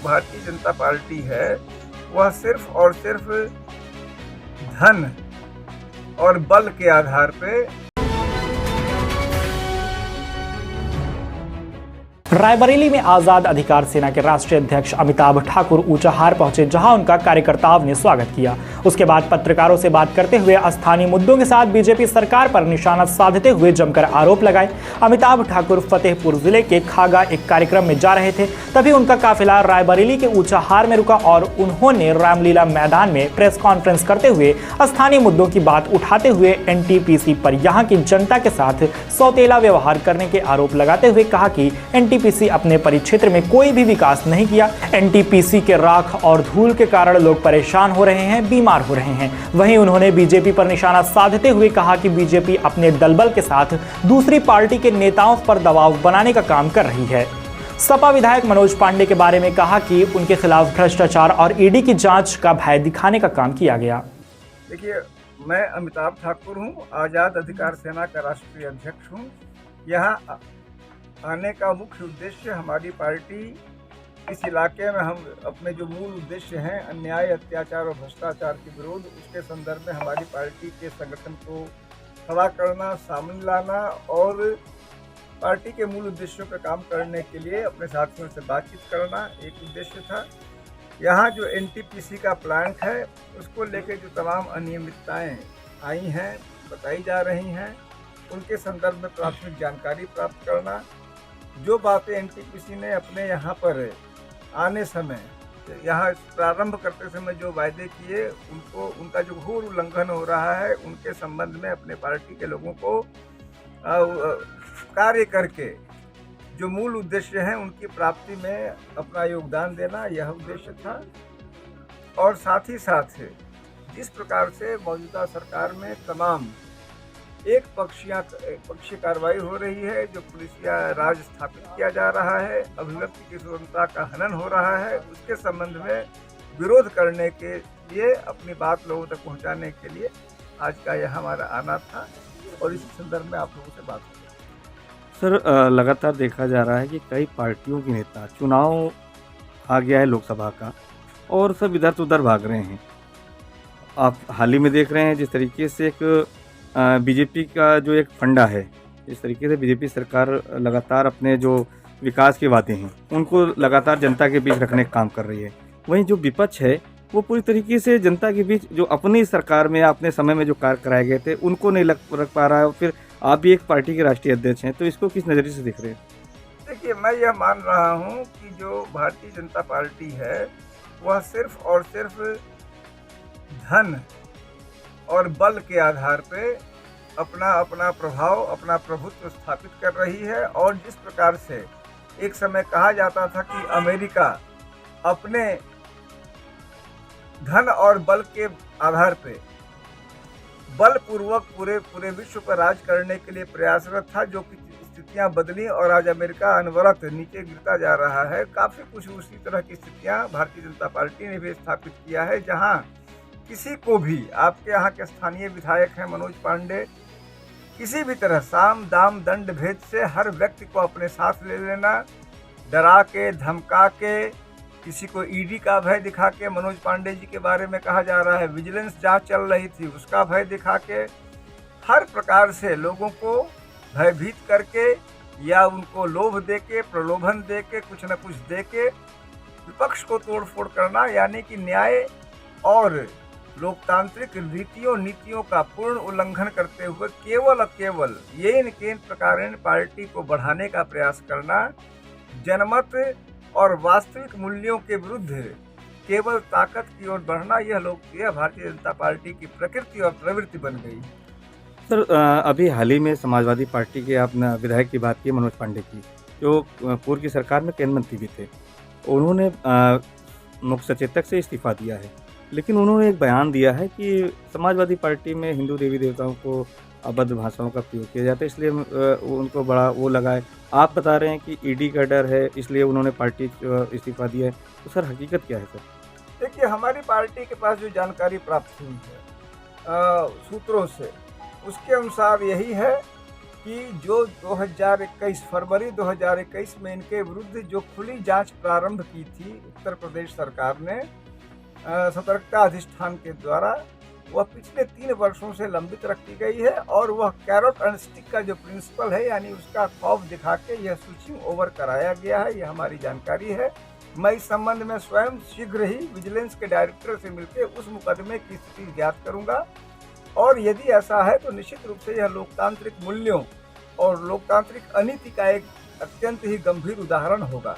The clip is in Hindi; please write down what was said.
भारतीय जनता पार्टी है वह सिर्फ और सिर्फ धन और बल के आधार पे रायबरेली में आजाद अधिकार सेना के राष्ट्रीय अध्यक्ष अमिताभ ठाकुर ऊंचाहार पहुंचे, जहां उनका कार्यकर्ताओं ने स्वागत किया। उसके बाद पत्रकारों से बात करते हुए स्थानीय मुद्दों के साथ बीजेपी सरकार पर निशाना साधते हुए जमकर आरोप लगाए। अमिताभ ठाकुर फतेहपुर जिले के खागा एक कार्यक्रम में जा रहे थे, तभी उनका काफिला रायबरेली के ऊंचाहार में रुका और उन्होंने रामलीला मैदान में प्रेस कॉन्फ्रेंस करते हुए स्थानीय मुद्दों की बात उठाते हुए एनटीपीसी पर यहां की जनता के साथ सौतेला व्यवहार करने के आरोप लगाते हुए कहा कि एनटीपीसी अपने परिक्षेत्र में कोई भी विकास नहीं किया। एनटीपीसी के राख और धूल के कारण लोग परेशान हो रहे हैं, बीमार हो रहे हैं। वहीं उन्होंने बीजेपी पर निशाना साधते हुए कहा कि बीजेपी अपने दलबल के साथ दूसरी पार्टी के नेताओं पर दबाव बनाने का काम कर रही है। सपा विधायक मनोज पांडे के बारे में कहा कि उनके खिलाफ भ्रष्टाचार और ईडी की जांच का भय दिखाने का काम किया गया। देखिए, मैं अमिताभ ठाकुर हूं, आजाद अधिकार सेना का राष्ट्रीय अध्यक्ष हूं। यहाँ आने का मुख्य उद्देश्य हमारी पार्टी इस इलाके में हम अपने जो मूल उद्देश्य हैं अन्याय, अत्याचार और भ्रष्टाचार के विरोध, उसके संदर्भ में हमारी पार्टी के संगठन को खड़ा करना, सामने लाना और पार्टी के मूल उद्देश्यों पर काम करने के लिए अपने साथियों से बातचीत करना एक उद्देश्य था। यहाँ जो एनटीपीसी का प्लांट है उसको लेकर जो तमाम अनियमितताएं आई हैं, बताई जा रही हैं, उनके संदर्भ में प्राथमिक जानकारी प्राप्त करना। जो बातें एनटीपीसी ने अपने यहाँ पर आने समय, यहाँ प्रारंभ करते समय जो वायदे किए, उनका जो घोर उल्लंघन हो रहा है, उनके संबंध में अपने पार्टी के लोगों को कार्य करके जो मूल उद्देश्य हैं उनकी प्राप्ति में अपना योगदान देना, यह उद्देश्य था। और साथ ही साथ जिस प्रकार से मौजूदा सरकार में तमाम एक पक्षीय कार्रवाई हो रही है, जो पुलिसिया राज स्थापित किया जा रहा है, अभिव्यक्ति की स्वतंत्रता का हनन हो रहा है, उसके संबंध में विरोध करने के लिए, अपनी बात लोगों तक पहुंचाने के लिए आज का यह हमारा आना था और इस संदर्भ में आप लोगों से बात हो। सर, लगातार देखा जा रहा है कि कई पार्टियों के नेता, चुनाव आ गया है लोकसभा का और सब इधर से उधर भाग रहे हैं। आप हाल ही में देख रहे हैं जिस तरीके से एक बीजेपी का जो एक फंडा है, इस तरीके से बीजेपी सरकार लगातार अपने जो विकास के वादे हैं उनको लगातार जनता के बीच रखने का काम कर रही है। वहीं जो विपक्ष है वो पूरी तरीके से जनता के बीच जो अपनी सरकार में अपने समय में जो कार्य कराए गए थे उनको नहीं रख पा रहा है। फिर आप भी एक पार्टी के राष्ट्रीय अध्यक्ष हैं, तो इसको किस नज़रिए से देख रहे हैं? देखिए, मैं यह मान रहा हूँ कि जो भारतीय जनता पार्टी है वह सिर्फ और सिर्फ धन और बल के आधार पे अपना प्रभाव, अपना प्रभुत्व स्थापित कर रही है। और जिस प्रकार से एक समय कहा जाता था कि अमेरिका अपने धन और बल के आधार पे बलपूर्वक पूरे विश्व पर राज करने के लिए प्रयासरत था, जो कि स्थितियां बदली और आज अमेरिका अनवरत नीचे गिरता जा रहा है। काफ़ी कुछ उसी तरह की स्थितियां भारतीय जनता पार्टी ने भी स्थापित किया है, जहां किसी को भी, आपके यहाँ के स्थानीय विधायक हैं मनोज पांडे, किसी भी तरह साम दाम दंड भेद से हर व्यक्ति को अपने साथ ले लेना, डरा के, धमका के, किसी को ईडी का भय दिखा के, मनोज पांडे जी के बारे में कहा जा रहा है विजिलेंस जांच चल रही थी उसका भय दिखा के, हर प्रकार से लोगों को भयभीत करके या उनको लोभ दे के, प्रलोभन दे के, कुछ न कुछ दे के विपक्ष को तोड़ फोड़ करना, यानी कि न्याय और लोकतांत्रिक रीतियों नीतियों का पूर्ण उल्लंघन करते हुए केवल ये प्रकार पार्टी को बढ़ाने का प्रयास करना, जनमत और वास्तविक मूल्यों के विरुद्ध केवल ताकत की ओर बढ़ना, यह भारतीय जनता पार्टी की प्रकृति और प्रवृत्ति बन गई। सर, अभी हाल ही में समाजवादी पार्टी के आपने विधायक की बात की, मनोज पांडे की, जो पूर्व की सरकार में केंद्रीय मंत्री भी थे, उन्होंने मुख्य सचेतक से इस्तीफा दिया है, लेकिन उन्होंने एक बयान दिया है कि समाजवादी पार्टी में हिंदू देवी देवताओं को अभद्र भाषाओं का प्रयोग किया जाता है, इसलिए उनको बड़ा वो लगा है। आप बता रहे हैं कि ईडी का डर है इसलिए उन्होंने पार्टी इस्तीफा दिया है, तो सर हकीकत क्या है? सर देखिए, हमारी पार्टी के पास जो जानकारी प्राप्त हुई है सूत्रों से, उसके अनुसार यही है कि जो 2021 फरवरी 2021 में इनके विरुद्ध जो खुली जांच प्रारंभ की थी उत्तर प्रदेश सरकार ने सतर्कता अधिष्ठान के द्वारा, वह पिछले 3 वर्षों से लंबित रखी गई है और वह कैरोट एंड स्टिक का जो प्रिंसिपल है यानी उसका खौफ दिखा के यह स्विचिंग ओवर कराया गया है, यह हमारी जानकारी है। मैं इस संबंध में स्वयं शीघ्र ही विजिलेंस के डायरेक्टर से मिलकर उस मुकदमे की स्थिति ज्ञात करूंगा और यदि ऐसा है तो निश्चित रूप से यह लोकतांत्रिक मूल्यों और लोकतांत्रिक अनीति का एक अत्यंत ही गंभीर उदाहरण होगा।